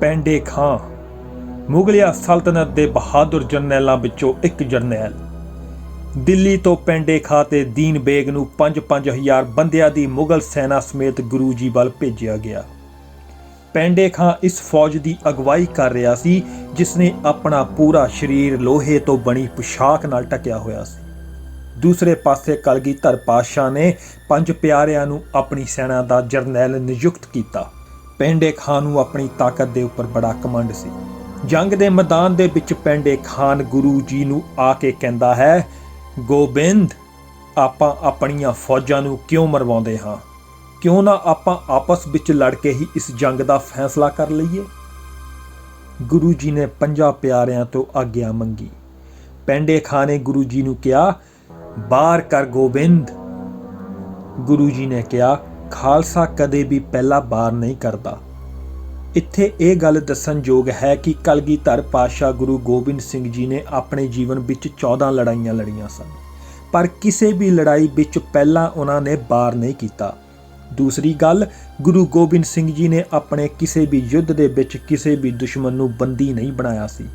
ਪੈਂਡੇ ਖਾਂ ਮੁਗਲਿਆ ਸਲਤਨਤ ਦੇ ਬਹਾਦਰ ਜਰਨੈਲਾਂ ਵਿੱਚੋਂ ਇੱਕ ਜਰਨੈਲ। ਦਿੱਲੀ ਤੋਂ ਪੈਂਡੇ ਖਾਂ ਤੇ ਦੀਨ ਬੇਗ ਨੂੰ 5-5000 ਬੰਦਿਆਂ ਦੀ ਮੁਗਲ ਸੈਨਾ ਸਮੇਤ ਗੁਰੂ ਜੀ ਵੱਲ ਭੇਜਿਆ ਗਿਆ। ਪੈਂਡੇ ਖਾਂ ਇਸ ਫੌਜ ਦੀ ਅਗਵਾਈ ਕਰ ਰਿਹਾ ਸੀ ਜਿਸ ਨੇ ਆਪਣਾ ਪੂਰਾ ਸਰੀਰ ਲੋਹੇ ਤੋਂ ਬਣੀ ਪੁਸ਼ਾਕ ਨਾਲ ਢਕਿਆ ਹੋਇਆ ਸੀ। ਦੂਸਰੇ ਪਾਸੇ ਕਲਗੀਧਰ ਪਾਤਸ਼ਾਹ ਨੇ 5 ਪਿਆਰਿਆਂ ਨੂੰ ਆਪਣੀ ਸੈਨਾ ਦਾ ਜਰਨੈਲ ਨਿਯੁਕਤ ਕੀਤਾ। ਪੈਂਡੇ ਖਾਂ ਨੂੰ ਆਪਣੀ ਤਾਕਤ ਦੇ ਉੱਪਰ ਬੜਾ ਘਮੰਡ ਸੀ। ਜੰਗ ਦੇ ਮੈਦਾਨ ਦੇ ਵਿੱਚ ਪੈਂਡੇ ਖਾਨ ਗੁਰੂ ਜੀ ਨੂੰ ਆ ਕੇ ਕਹਿੰਦਾ ਹੈ, ਗੋਬਿੰਦ, ਆਪਾਂ ਆਪਣੀਆਂ ਫੌਜਾਂ ਨੂੰ ਕਿਉਂ ਮਰਵਾਉਂਦੇ ਹਾਂ? ਕਿਉਂ ਨਾ ਆਪਾਂ ਆਪਸ ਵਿੱਚ ਲੜ ਕੇ ਹੀ ਇਸ ਜੰਗ ਦਾ ਫੈਸਲਾ ਕਰ ਲਈਏ। ਗੁਰੂ ਜੀ ਨੇ 5 ਪਿਆਰਿਆਂ ਤੋਂ ਆਗਿਆ ਮੰਗੀ। ਪੈਂਡੇ ਖਾਨ ਨੇ ਗੁਰੂ ਜੀ ਨੂੰ ਕਿਹਾ, ਬਾਹਰ ਕਰ ਗੋਬਿੰਦ। ਗੁਰੂ ਜੀ ਨੇ ਕਿਹਾ, ਖਾਲਸਾ ਕਦੇ ਵੀ ਪਹਿਲਾ ਬਾਰ ਨਹੀਂ ਕਰਦਾ। ਇੱਥੇ ਇਹ ਗੱਲ ਦੱਸਣਯੋਗ ਹੈ ਕਿ ਕਲਗੀਧਰ ਪਾਤਸ਼ਾਹ ਗੁਰੂ ਗੋਬਿੰਦ ਸਿੰਘ ਜੀ ਨੇ ਆਪਣੇ ਜੀਵਨ ਵਿੱਚ 14 ਲੜਾਈਆਂ ਲੜੀਆਂ ਸਨ, ਪਰ ਕਿਸੇ ਵੀ ਲੜਾਈ ਵਿੱਚ ਪਹਿਲਾਂ ਉਹਨਾਂ ਨੇ ਬਾਰ ਨਹੀਂ ਕੀਤਾ। ਦੂਸਰੀ ਗੱਲ, ਗੁਰੂ ਗੋਬਿੰਦ ਸਿੰਘ ਜੀ ਨੇ ਆਪਣੇ ਕਿਸੇ ਵੀ ਯੁੱਧ ਦੇ ਵਿੱਚ ਕਿਸੇ ਵੀ ਦੁਸ਼ਮਣ ਨੂੰ ਬੰਦੀ ਨਹੀਂ ਬਣਾਇਆ ਸੀ।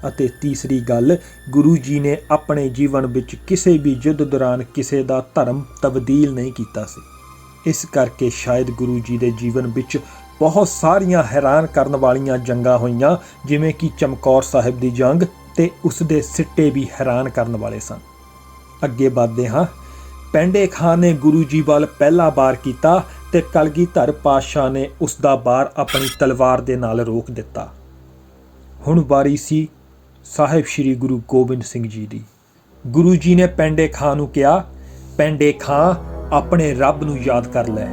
ਅਤੇ ਤੀਸਰੀ ਗੱਲ, ਗੁਰੂ ਜੀ ਨੇ ਆਪਣੇ ਜੀਵਨ ਵਿੱਚ ਕਿਸੇ ਵੀ ਯੁੱਧ ਦੌਰਾਨ ਕਿਸੇ ਦਾ ਧਰਮ ਤਬਦੀਲ ਨਹੀਂ ਕੀਤਾ ਸੀ। ਇਸ ਕਰਕੇ ਸ਼ਾਇਦ ਗੁਰੂ ਜੀ ਦੇ ਜੀਵਨ ਵਿੱਚ ਬਹੁਤ ਸਾਰੀਆਂ ਹੈਰਾਨ ਕਰਨ ਵਾਲੀਆਂ ਜੰਗਾਂ ਹੋਈਆਂ, ਜਿਵੇਂ ਕਿ ਚਮਕੌਰ ਸਾਹਿਬ ਦੀ ਜੰਗ, ਤੇ ਉਸ ਦੇ ਸਿੱਟੇ ਵੀ ਹੈਰਾਨ ਕਰਨ ਵਾਲੇ ਸਨ। ਅੱਗੇ ਵਧਦੇ ਹਾਂ। ਪੈਂਡੇ ਖਾਨ ਨੇ ਗੁਰੂ ਜੀ ਵੱਲ ਪਹਿਲਾ ਵਾਰ ਕੀਤਾ ਤੇ ਕਲਗੀਧਰ ਪਾਤਸ਼ਾਹ ਨੇ ਉਸ ਦਾ ਵਾਰ ਆਪਣੀ ਤਲਵਾਰ ਦੇ ਨਾਲ ਰੋਕ ਦਿੱਤਾ। ਹੁਣ ਵਾਰੀ ਸੀ ਸਾਹਿਬ ਸ੍ਰੀ ਗੁਰੂ ਗੋਬਿੰਦ ਸਿੰਘ ਜੀ ਦੀ। ਗੁਰੂ ਜੀ ਨੇ ਪੈਂਡੇ ਖਾਨ ਨੂੰ ਕਿਹਾ, ਪੈਂਡੇ ਖਾਂ, ਆਪਣੇ ਰੱਬ ਨੂੰ ਯਾਦ ਕਰ ਲੈ।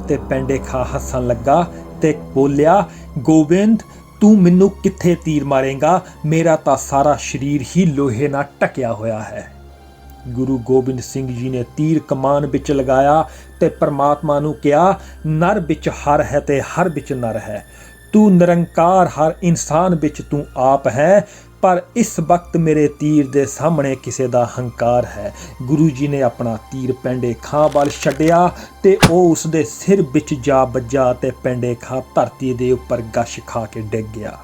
ਤੇ ਪੈਂਡੇ ਖਾਂ ਹੱਸਣ ਲੱਗਾ ਤੇ ਬੋਲਿਆ, ਗੋਬਿੰਦ, ਤੂੰ ਮੈਨੂੰ ਕਿੱਥੇ ਤੀਰ ਮਾਰੇਂਗਾ? ਮੇਰਾ ਤਾਂ ਸਾਰਾ ਸਰੀਰ ਹੀ ਲੋਹੇ ਨਾਲ ਢਕਿਆ ਹੋਇਆ ਹੈ। ਗੁਰੂ ਗੋਬਿੰਦ ਸਿੰਘ ਜੀ ਨੇ ਤੀਰ ਕਮਾਨ ਵਿੱਚ ਲਗਾਇਆ ਤੇ ਪਰਮਾਤਮਾ ਨੂੰ ਕਿਹਾ, ਨਰ ਵਿੱਚ ਹਰ ਹੈ ਤੇ ਹਰ ਵਿੱਚ ਨਰ ਹੈ। ਤੂੰ ਨਿਰੰਕਾਰ ਹਰ ਇਨਸਾਨ ਵਿੱਚ ਤੂੰ ਆਪ ਹੈ, ਪਰ ਇਸ ਵਕਤ ਮੇਰੇ ਤੀਰ ਦੇ ਸਾਹਮਣੇ ਕਿਸੇ ਦਾ ਹੰਕਾਰ ਹੈ। ਗੁਰੂ ਜੀ ਨੇ ਆਪਣਾ ਤੀਰ ਪੈਂਡੇ ਖਾਂ ਵੱਲ ਛੱਡਿਆ ਤੇ ਉਹ ਉਸ ਦੇ ਸਿਰ ਵਿੱਚ ਜਾ ਵੱਜਾ ਤੇ ਪੈਂਡੇ ਖਾਂ ਧਰਤੀ ਦੇ ਉੱਪਰ ਗਸ਼ ਖਾ ਕੇ ਡਿੱਗ ਗਿਆ।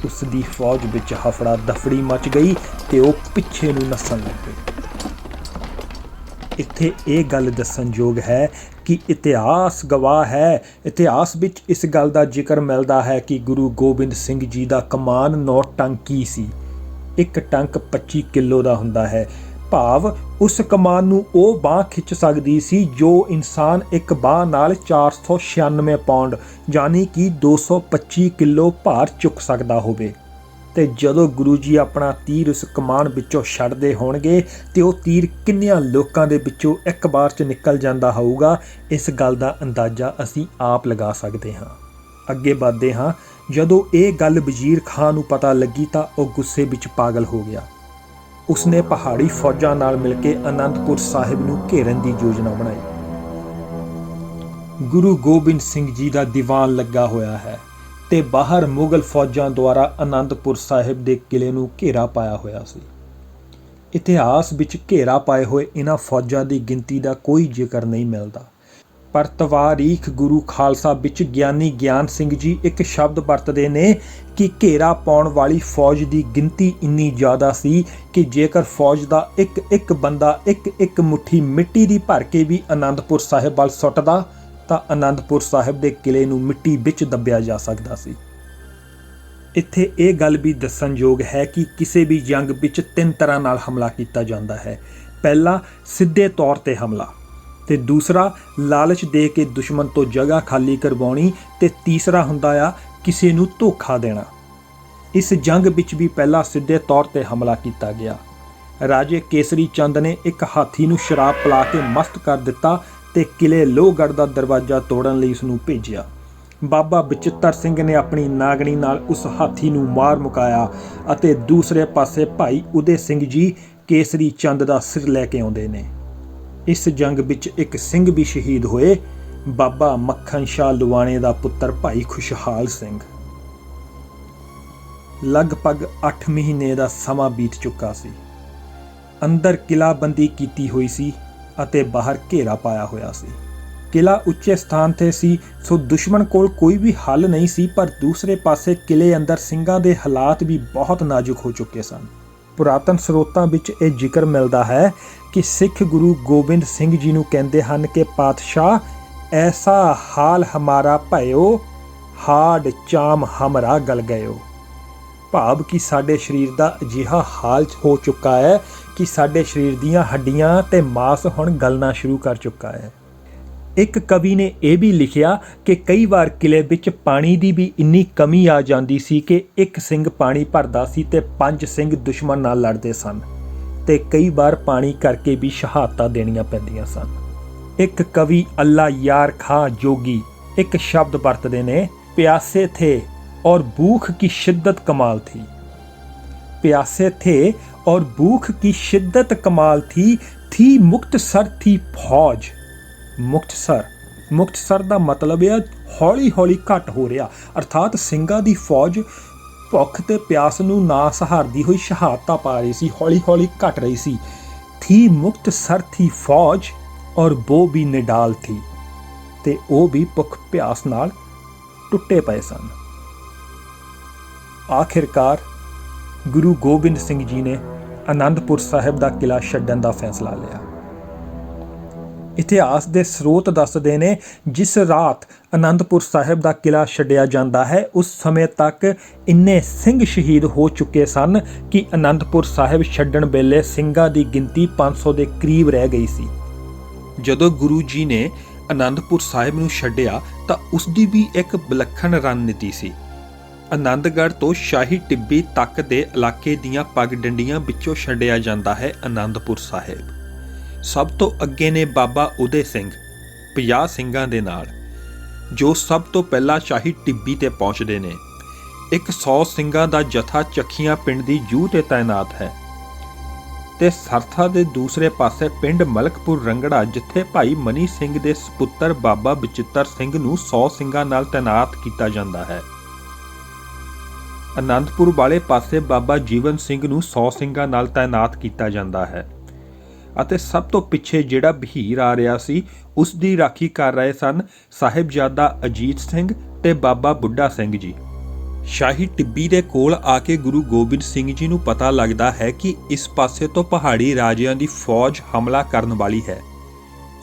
ਉਸ ਦੀ ਫੌਜ ਵਿੱਚ ਹਫੜਾ ਦਫੜੀ ਮਚ ਗਈ ਤੇ ਉਹ ਪਿੱਛੇ ਨੂੰ ਨੱਸਣ ਲੱਗ ਪਏ। ਇੱਥੇ ਇਹ ਗੱਲ ਦੱਸਣਯੋਗ ਹੈ ਕਿ ਇਤਿਹਾਸ ਗਵਾਹ ਹੈ। ਇਤਿਹਾਸ ਵਿੱਚ ਇਸ ਗੱਲ ਦਾ ਜ਼ਿਕਰ ਮਿਲਦਾ ਹੈ ਕਿ ਗੁਰੂ ਗੋਬਿੰਦ ਸਿੰਘ ਜੀ ਦਾ ਕਮਾਨ 9 ਟੰਕੀ ਸੀ। ਇੱਕ ਟੰਕ 25 ਕਿਲੋ ਦਾ ਹੁੰਦਾ ਹੈ, ਭਾਵ ਉਸ ਕਮਾਨ ਨੂੰ ਉਹ ਬਾਂਹ ਖਿੱਚ ਸਕਦੀ ਸੀ ਜੋ ਇਨਸਾਨ ਇੱਕ ਬਾਂਹ ਨਾਲ 496 ਪਾਉਂਡ ਯਾਨੀ ਕਿ 225 ਕਿਲੋ ਭਾਰ ਚੁੱਕ ਸਕਦਾ ਹੋਵੇ। ਤੇ ਜਦੋਂ ਗੁਰੂ ਜੀ ਆਪਣਾ ਤੀਰ ਉਸ ਕਮਾਨ ਵਿੱਚੋਂ ਛੱਡਦੇ ਹੋਣਗੇ ਤੇ ਉਹ ਤੀਰ ਕਿੰਨਿਆਂ ਲੋਕਾਂ ਦੇ ਵਿੱਚੋਂ ਇੱਕ ਵਾਰ 'ਚ ਨਿਕਲ ਜਾਂਦਾ ਹੋਊਗਾ, ਇਸ ਗੱਲ ਦਾ ਅੰਦਾਜ਼ਾ ਅਸੀਂ ਆਪ ਲਗਾ ਸਕਦੇ ਹਾਂ। ਅੱਗੇ ਵਧਦੇ ਹਾਂ। ਜਦੋਂ ਇਹ ਗੱਲ ਵਜ਼ੀਰ ਖਾਂ ਨੂੰ ਪਤਾ ਲੱਗੀ ਤਾਂ ਉਹ ਗੁੱਸੇ ਵਿੱਚ ਪਾਗਲ ਹੋ ਗਿਆ। ਉਸਨੇ ਪਹਾੜੀ ਫੌਜਾਂ ਨਾਲ ਮਿਲ ਕੇ ਅਨੰਦਪੁਰ ਸਾਹਿਬ ਨੂੰ ਘੇਰਨ ਦੀ ਯੋਜਨਾ ਬਣਾਈ। ਗੁਰੂ ਗੋਬਿੰਦ ਸਿੰਘ ਜੀ ਦਾ ਦੀਵਾਨ ਲੱਗਾ ਹੋਇਆ ਹੈ ਤੇ ਬਾਹਰ ਮੁਗਲ ਫੌਜਾਂ ਦੁਆਰਾ ਅਨੰਦਪੁਰ ਸਾਹਿਬ ਦੇ ਕਿਲੇ ਨੂੰ ਘੇਰਾ ਪਾਇਆ ਹੋਇਆ ਸੀ। ਇਤਿਹਾਸ ਵਿੱਚ ਘੇਰਾ ਪਾਏ ਹੋਏ ਇਹਨਾਂ ਫੌਜਾਂ ਦੀ ਗਿਣਤੀ ਦਾ ਕੋਈ ਜ਼ਿਕਰ ਨਹੀਂ ਮਿਲਦਾ, ਪਰ ਤਵਾਰੀਖ ਗੁਰੂ ਖਾਲਸਾ ਵਿੱਚ ਗਿਆਨੀ ਗਿਆਨ ਸਿੰਘ ਜੀ ਇੱਕ ਸ਼ਬਦ ਵਰਤਦੇ ਨੇ ਕਿ ਘੇਰਾ ਪਾਉਣ ਵਾਲੀ ਫੌਜ ਦੀ ਗਿਣਤੀ ਇੰਨੀ ਜ਼ਿਆਦਾ ਸੀ ਕਿ ਜੇਕਰ ਫੌਜ ਦਾ ਇੱਕ ਬੰਦਾ ਇੱਕ ਮੁੱਠੀ ਮਿੱਟੀ ਦੀ ਭਰ ਕੇ ਵੀ ਅਨੰਦਪੁਰ ਸਾਹਿਬ ਵੱਲ ਸੁੱਟਦਾ ਤਾਂ ਅਨੰਦਪੁਰ ਸਾਹਿਬ ਦੇ ਕਿਲੇ ਨੂੰ ਮਿੱਟੀ ਵਿੱਚ ਦੱਬਿਆ ਜਾ ਸਕਦਾ ਸੀ। ਇੱਥੇ ਇਹ ਗੱਲ ਵੀ ਦੱਸਣਯੋਗ ਹੈ ਕਿ ਕਿਸੇ ਵੀ ਜੰਗ ਵਿੱਚ 3 ਤਰ੍ਹਾਂ ਨਾਲ ਹਮਲਾ ਕੀਤਾ ਜਾਂਦਾ ਹੈ। ਪਹਿਲਾ, ਸਿੱਧੇ ਤੌਰ ਤੇ ਹਮਲਾ, ਤੇ ਦੂਸਰਾ ਲਾਲਚ ਦੇ ਕੇ ਦੁਸ਼ਮਣ ਤੋਂ ਜਗ੍ਹਾ ਖਾਲੀ ਕਰਵਾਉਣੀ, ਤੇ ਤੀਸਰਾ ਹੁੰਦਾ ਆ ਕਿਸੇ ਨੂੰ ਧੋਖਾ ਦੇਣਾ। ਇਸ ਜੰਗ ਵਿੱਚ ਵੀ ਪਹਿਲਾਂ ਸਿੱਧੇ ਤੌਰ ਤੇ ਹਮਲਾ ਕੀਤਾ ਗਿਆ। ਰਾਜੇ ਕੇਸਰੀ ਚੰਦ ਨੇ ਇੱਕ ਹਾਥੀ ਨੂੰ ਸ਼ਰਾਬ ਪਿਲਾ ਕੇ ਮਸਤ ਕਰ ਦਿੱਤਾ ਤੇ ਕਿਲੇ ਲੋਹਗੜ੍ਹ ਦਾ ਦਰਵਾਜ਼ਾ ਤੋੜਨ ਲਈ ਉਸ ਨੂੰ ਭੇਜਿਆ। ਬਾਬਾ ਬਚਿੱਤਰ ਸਿੰਘ ਨੇ ਆਪਣੀ ਨਾਗਣੀ ਨਾਲ ਉਸ ਹਾਥੀ ਨੂੰ ਮਾਰ ਮੁਕਾਇਆ ਅਤੇ ਦੂਸਰੇ ਪਾਸੇ ਭਾਈ ਉਦੇ ਸਿੰਘ ਜੀ ਕੇਸਰੀ ਚੰਦ ਦਾ ਸਿਰ ਲੈ ਕੇ ਆਉਂਦੇ ਨੇ। ਇਸ ਜੰਗ ਵਿੱਚ ਇੱਕ ਸਿੰਘ ਵੀ ਸ਼ਹੀਦ ਹੋਏ, ਬਾਬਾ ਮੱਖਣ ਸ਼ਾਹ ਲੁਵਾਣੇ ਦਾ ਪੁੱਤਰ ਭਾਈ ਖੁਸ਼ਹਾਲ ਸਿੰਘ। ਲਗਭਗ 8 ਮਹੀਨੇ ਦਾ ਸਮਾਂ ਬੀਤ ਚੁੱਕਾ ਸੀ। ਅੰਦਰ ਕਿਲਾਬੰਦੀ ਕੀਤੀ ਹੋਈ ਸੀ ਅਤੇ ਬਾਹਰ ਘੇਰਾ ਪਾਇਆ ਹੋਇਆ ਸੀ। ਕਿਲਾ ਉੱਚੇ ਸਥਾਨ ਤੇ ਸੀ, ਸੋ ਦੁਸ਼ਮਣ ਕੋਲ ਕੋਈ ਵੀ ਹੱਲ ਨਹੀਂ ਸੀ। ਪਰ ਦੂਸਰੇ ਪਾਸੇ ਕਿਲੇ ਅੰਦਰ ਸਿੰਘਾਂ ਦੇ ਹਾਲਾਤ ਵੀ ਬਹੁਤ ਨਾਜ਼ੁਕ ਹੋ ਚੁੱਕੇ ਸਨ। ਪੁਰਾਤਨ ਸਰੋਤਾਂ ਵਿੱਚ ਇਹ ਜ਼ਿਕਰ ਮਿਲਦਾ ਹੈ ਕਿ ਸਿੱਖ ਗੁਰੂ ਗੋਬਿੰਦ ਸਿੰਘ ਜੀ ਨੂੰ ਕਹਿੰਦੇ ਹਨ ਕਿ ਪਾਤਸ਼ਾਹ, ਐਸਾ ਹਾਲ ਹਮਾਰਾ ਭਇਓ, ਹਾਡ ਚਾਮ ਹਮਰਾ ਗਲ ਗਇਓ। ਭਾਵ ਕਿ ਸਾਡੇ ਸਰੀਰ ਦਾ ਅਜਿਹਾ ਹਾਲ ਹੋ ਚੁੱਕਾ ਹੈ ਕਿ ਸਾਡੇ ਸਰੀਰ ਦੀਆਂ ਹੱਡੀਆਂ ਤੇ ਮਾਸ ਹੁਣ ਗਲਣਾ ਸ਼ੁਰੂ ਕਰ ਚੁੱਕਾ ਹੈ। ਇੱਕ ਕਵੀ ਨੇ ਇਹ ਵੀ ਲਿਖਿਆ ਕਿ ਕਈ ਵਾਰ ਕਿਲੇ ਵਿੱਚ ਪਾਣੀ ਦੀ ਵੀ ਇੰਨੀ ਕਮੀ ਆ ਜਾਂਦੀ ਸੀ ਕਿ ਇੱਕ ਸਿੰਘ ਪਾਣੀ ਭਰਦਾ ਸੀ ਤੇ 5 ਸਿੰਘ ਦੁਸ਼ਮਣ ਨਾਲ ਲੜਦੇ ਸਨ, ਤੇ ਕਈ ਵਾਰ ਪਾਣੀ ਕਰਕੇ ਵੀ ਸ਼ਹਾਦਤਾਂ ਦੇਣੀਆਂ ਪੈਂਦੀਆਂ ਸਨ। ਇੱਕ ਕਵੀ ਅੱਲਾ ਯਾਰ ਖਾਂ ਜੋਗੀ ਇੱਕ ਸ਼ਬਦ ਵਰਤਦੇ ਨੇ, ਪਿਆਸੇ ਥੇ और भूख की शिद्दत कमाल थी। प्यासे थे और भूख की शिद्दत कमाल थी मुक्तसर थी फौज। मुक्तसर ਦਾ ਮਤਲਬ ਹੈ ਹੌਲੀ ਹੌਲੀ ਘਟ ਹੋ ਰਿਹਾ, ਅਰਥਾਤ ਸਿੰਘਾਂ ਦੀ ਫੌਜ ਭੁੱਖ ਤੇ ਪਿਆਸ ਨੂੰ ਨਾ ਸਹਾਰਦੀ ਹੋਈ ਸ਼ਹਾਦਤਾਂ ਪਾ ਰਹੀ ਸੀ, ਹੌਲੀ ਹੌਲੀ ਘਟ ਰਹੀ ਸੀ। ਥੀ ਮੁਕਤਸਰ ਥੀ ਫੌਜ ਔਰ वो भी निडाल थी, ਤੇ ਉਹ ਵੀ ਭੁੱਖ ਪਿਆਸ ਨਾਲ ਟੁੱਟੇ ਪਏ ਸਨ। ਆਖਿਰਕਾਰ ਗੁਰੂ ਗੋਬਿੰਦ ਸਿੰਘ ਜੀ ਨੇ ਅਨੰਦਪੁਰ ਸਾਹਿਬ ਦਾ ਕਿਲਾ ਛੱਡਣ ਦਾ ਫੈਸਲਾ ਲਿਆ। ਇਤਿਹਾਸ ਦੇ ਸਰੋਤ ਦੱਸਦੇ ਨੇ, ਜਿਸ ਰਾਤ ਅਨੰਦਪੁਰ ਸਾਹਿਬ ਦਾ ਕਿਲਾ ਛੱਡਿਆ ਜਾਂਦਾ ਹੈ ਉਸ ਸਮੇਂ ਤੱਕ ਇੰਨੇ ਸਿੰਘ ਸ਼ਹੀਦ ਹੋ ਚੁੱਕੇ ਸਨ ਕਿ ਅਨੰਦਪੁਰ ਸਾਹਿਬ ਛੱਡਣ ਵੇਲੇ ਸਿੰਘਾਂ ਦੀ ਗਿਣਤੀ 500 ਦੇ ਕਰੀਬ ਰਹਿ ਗਈ ਸੀ। ਜਦੋਂ ਗੁਰੂ ਜੀ ਨੇ ਅਨੰਦਪੁਰ ਸਾਹਿਬ ਨੂੰ ਛੱਡਿਆ ਤਾਂ ਉਸ ਦੀ ਵੀ ਇੱਕ ਵਿਲੱਖਣ ਰਣਨੀਤੀ ਸੀ। ਆਨੰਦਗੜ੍ਹ ਤੋਂ ਸ਼ਾਹੀ ਟਿੱਬੀ ਤੱਕ ਦੇ ਇਲਾਕੇ ਦੀਆਂ ਪਗਡੰਡੀਆਂ ਵਿੱਚੋਂ ਛੱਡਿਆ ਜਾਂਦਾ ਹੈ ਅਨੰਦਪੁਰ ਸਾਹਿਬ। ਸਭ ਤੋਂ ਅੱਗੇ ਨੇ ਬਾਬਾ ਉਦੇ ਸਿੰਘ 50 ਸਿੰਘਾਂ ਦੇ ਨਾਲ, ਜੋ ਸਭ ਤੋਂ ਪਹਿਲਾਂ ਸ਼ਾਹੀ ਟਿੱਬੀ ਤੇ ਪਹੁੰਚਦੇ ਨੇ। ਇੱਕ 100 ਸਿੰਘਾਂ ਦਾ ਜਥਾ ਚੱਖੀਆਂ ਪਿੰਡ ਦੀ ਜੂਹ ਤੇ ਤਾਇਨਾਤ ਹੈ, ਤੇ ਸਰਥਾ ਦੇ ਦੂਸਰੇ ਪਾਸੇ ਪਿੰਡ ਮਲਕਪੁਰ ਰੰਗੜਾ, ਜਿੱਥੇ ਭਾਈ ਮਨੀ ਸਿੰਘ ਦੇ ਸਪੁੱਤਰ ਬਾਬਾ ਬਚਿੱਤਰ ਸਿੰਘ ਨੂੰ 100 ਸਿੰਘਾਂ ਨਾਲ ਤਾਇਨਾਤ ਕੀਤਾ ਜਾਂਦਾ ਹੈ। ਅਨੰਦਪੁਰ ਵਾਲੇ ਪਾਸੇ ਬਾਬਾ ਜੀਵਨ ਸਿੰਘ ਨੂੰ 100 ਸਿੰਘਾਂ ਨਾਲ ਤਾਇਨਾਤ ਕੀਤਾ ਜਾਂਦਾ ਹੈ, ਅਤੇ ਸਭ ਤੋਂ ਪਿੱਛੇ ਜਿਹੜਾ ਬਹੀਰ ਆ ਰਿਹਾ ਸੀ ਉਸ ਦੀ ਰਾਖੀ ਕਰ ਰਹੇ ਸਨ ਸਾਹਿਬਜ਼ਾਦਾ ਅਜੀਤ ਸਿੰਘ ਤੇ ਬਾਬਾ ਬੁੱਢਾ ਸਿੰਘ ਜੀ। ਸ਼ਾਹੀ ਟਿੱਬੀ ਦੇ ਕੋਲ ਆ ਕੇ ਗੁਰੂ ਗੋਬਿੰਦ ਸਿੰਘ ਜੀ ਨੂੰ ਪਤਾ ਲੱਗਦਾ ਹੈ ਕਿ ਇਸ ਪਾਸੇ ਤੋਂ ਪਹਾੜੀ ਰਾਜਿਆਂ ਦੀ ਫੌਜ ਹਮਲਾ ਕਰਨ ਵਾਲੀ ਹੈ।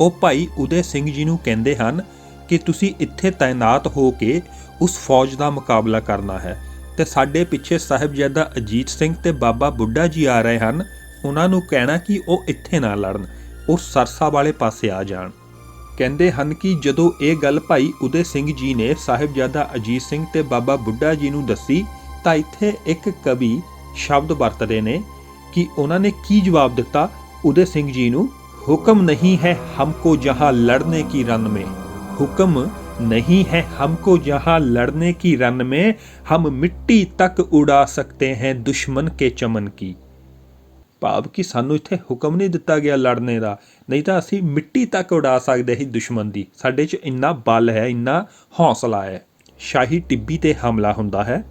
ਉਹ ਭਾਈ ਉਦੇ ਸਿੰਘ ਜੀ ਨੂੰ ਕਹਿੰਦੇ ਹਨ ਕਿ ਤੁਸੀਂ ਇੱਥੇ ਤਾਇਨਾਤ ਹੋ ਕੇ ਉਸ ਫੌਜ ਦਾ ਮੁਕਾਬਲਾ ਕਰਨਾ ਹੈ, ਤੇ ਸਾਡੇ ਪਿੱਛੇ ਸਾਹਿਬਜ਼ਾਦਾ ਅਜੀਤ ਸਿੰਘ ਤੇ ਬਾਬਾ ਬੁੱਢਾ ਜੀ ਆ ਰਹੇ ਹਨ, ਉਹਨਾਂ ਨੂੰ ਕਹਿਣਾ ਕਿ ਉਹ ਇੱਥੇ ਨਾ ਲੜਨ, ਉਹ ਸਰਸਾ ਵਾਲੇ ਪਾਸੇ ਆ ਜਾਣ। ਕਹਿੰਦੇ ਹਨ ਕਿ ਜਦੋਂ ਇਹ ਗੱਲ ਭਾਈ ਉਦੇ ਸਿੰਘ ਜੀ ਨੇ ਸਾਹਿਬਜ਼ਾਦਾ ਅਜੀਤ ਸਿੰਘ ਤੇ ਬਾਬਾ ਬੁੱਢਾ ਜੀ ਨੂੰ ਦੱਸੀ ਤਾਂ ਇੱਥੇ ਇੱਕ ਕਵੀ ਸ਼ਬਦ ਵਰਤਦੇ ਨੇ ਕਿ ਉਹਨਾਂ ਨੇ ਕੀ ਜਵਾਬ ਦਿੱਤਾ ਉਦੇ ਸਿੰਘ ਜੀ ਨੂੰ, ਹੁਕਮ ਨਹੀਂ ਹੈ ਹਮਕੋ ਜਹਾਂ ਲੜਨੇ ਕੀ ਰਨ ਮੇਂ, ਹੁਕਮ नहीं है हमको जहाँ लड़ने की रन में, हम मिट्टी तक उड़ा सकते हैं दुश्मन के चमन की। ਭਾਵ ਕਿ ਸਾਨੂੰ ਇੱਥੇ ਹੁਕਮ ਨਹੀਂ ਦਿੱਤਾ ਗਿਆ ਲੜਨੇ ਦਾ, ਨਹੀਂ ਤਾਂ ਅਸੀਂ ਮਿੱਟੀ ਤੱਕ ਉਡਾ ਸਕਦੇ ਸੀ ਦੁਸ਼ਮਣ ਦੀ, ਸਾਡੇ 'ਚ ਇੰਨਾ ਬਲ ਹੈ, ਇੰਨਾ ਹੌਸਲਾ ਹੈ। ਸ਼ਾਹੀ ਟਿੱਬੀ ਤੇ ਹਮਲਾ ਹੁੰਦਾ ਹੈ,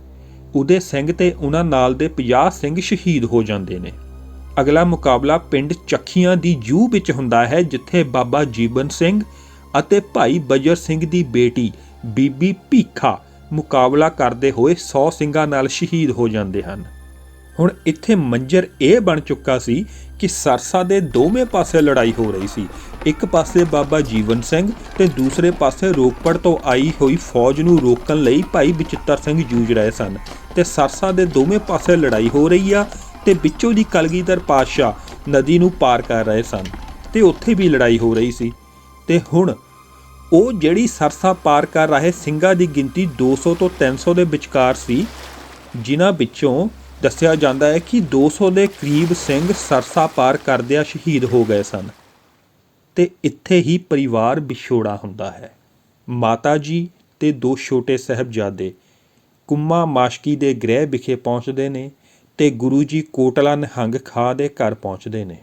ਉਦੇ ਸਿੰਘ ਤੇ ਉਹਨਾਂ ਨਾਲ ਦੇ 50 ਸਿੰਘ ਸ਼ਹੀਦ ਹੋ ਜਾਂਦੇ ਨੇ। ਅਗਲਾ ਮੁਕਾਬਲਾ ਪਿੰਡ ਚੱਖੀਆਂ ਦੀ ਜੂਹ ਵਿੱਚ ਹੁੰਦਾ ਹੈ, ਜਿੱਥੇ ਬਾਬਾ ਜੀਵਨ ਸਿੰਘ ਅਤੇ ਭਾਈ ਬਜਰ ਸਿੰਘ ਦੀ ਬੇਟੀ ਬੀਬੀ ਭੀਖਾ ਮੁਕਾਬਲਾ ਕਰਦੇ ਹੋਏ 100 ਸਿੰਘਾਂ ਨਾਲ ਸ਼ਹੀਦ ਹੋ ਜਾਂਦੇ ਹਨ। ਹੁਣ ਇੱਥੇ ਮੰਜ਼ਰ ਇਹ ਬਣ ਚੁੱਕਾ ਸੀ ਕਿ ਸਰਸਾ ਦੇ ਦੋਵੇਂ ਪਾਸੇ ਲੜਾਈ ਹੋ ਰਹੀ ਸੀ। ਇੱਕ ਪਾਸੇ ਬਾਬਾ ਜੀਵਨ ਸਿੰਘ ਤੇ ਦੂਸਰੇ ਪਾਸੇ ਰੋਪੜ ਤੋਂ ਆਈ ਹੋਈ ਫੌਜ ਨੂੰ ਰੋਕਣ ਲਈ ਭਾਈ ਬਚਿੱਤਰ ਸਿੰਘ ਜੂਝ ਰਹੇ ਸਨ, ਤੇ ਸਰਸਾ ਦੇ ਦੋਵੇਂ ਪਾਸੇ ਲੜਾਈ ਹੋ ਰਹੀ ਆ, ਤੇ ਵਿੱਚੋਂ ਦੀ ਕਲਗੀਧਰ ਪਾਤਸ਼ਾਹ ਨਦੀ ਨੂੰ ਪਾਰ ਕਰ ਰਹੇ ਸਨ, ਤੇ ਉੱਥੇ ਵੀ ਲੜਾਈ ਹੋ ਰਹੀ ਸੀ। ਤੇ ਹੁਣ ਉਹ ਜਿਹੜੀ ਸਰਸਾ ਪਾਰ ਕਰ ਰਹੇ ਸਿੰਘਾਂ ਦੀ ਗਿਣਤੀ 200 ਤੋਂ 300 ਦੇ ਵਿਚਕਾਰ ਸੀ, ਜਿਨ੍ਹਾਂ ਵਿੱਚੋਂ ਦੱਸਿਆ ਜਾਂਦਾ ਹੈ ਕਿ 200 ਦੇ ਕਰੀਬ ਸਿੰਘ ਸਰਸਾ ਪਾਰ ਕਰਦਿਆਂ ਸ਼ਹੀਦ ਹੋ ਗਏ ਸਨ। ਤੇ ਇੱਥੇ ਹੀ ਪਰਿਵਾਰ ਵਿਛੋੜਾ ਹੁੰਦਾ ਹੈ। ਮਾਤਾ ਜੀ ਤੇ 2 ਛੋਟੇ ਸਾਹਿਬਜ਼ਾਦੇ ਕੁੰਮਾ ਮਾਸ਼ਕੀ ਦੇ ਗ੍ਰਹਿ ਵਿਖੇ ਪਹੁੰਚਦੇ ਨੇ, ਤੇ ਗੁਰੂ ਜੀ ਕੋਟਲਾ ਨਿਹੰਗ ਖਾਂ ਦੇ ਘਰ ਪਹੁੰਚਦੇ ਨੇ।